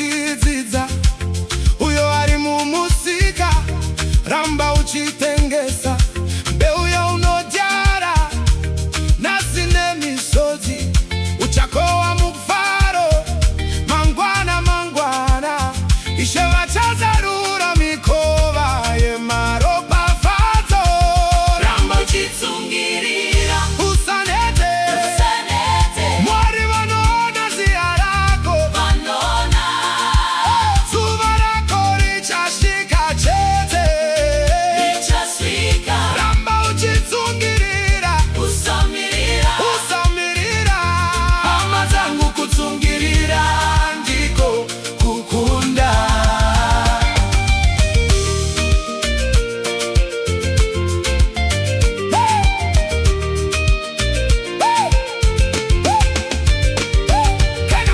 uchidziza uyo ari mumusika ramba uchitengesa mbeu yaunodyara nasi nemisodzi uchakowa mufaro mangwana mangwana ishe vachazarura mikova yemaropafadzo ramba uchitsungirira usanete Mwari vanoona ziya rako vanona zuva rako richasvika chete richasvika ramba uchitsungirira usamirira usamirira hama dzangu kutsungirira ndiko kukunda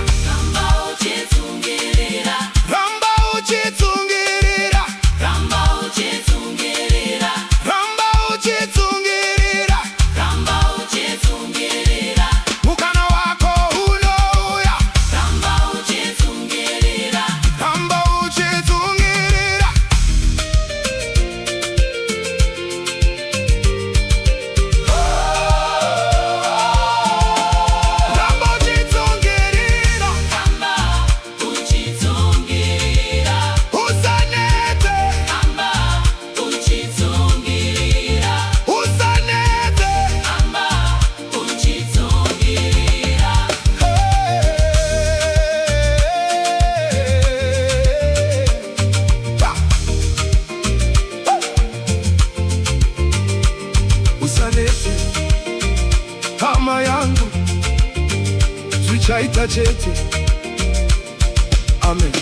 ramba uchitsungirira ramba uchitsungirira ramba uchitsungirira ramba uchitsungirira ramba uchitsungirira mukana wako unouya ramba uchitsungirira ramba uchitsungirira ramba uchitsungirira ramba uchitsungirira usanete ramba uchitsungirira usanete ramba uchitsungirira usanete hama yangu zvichaita chete amen.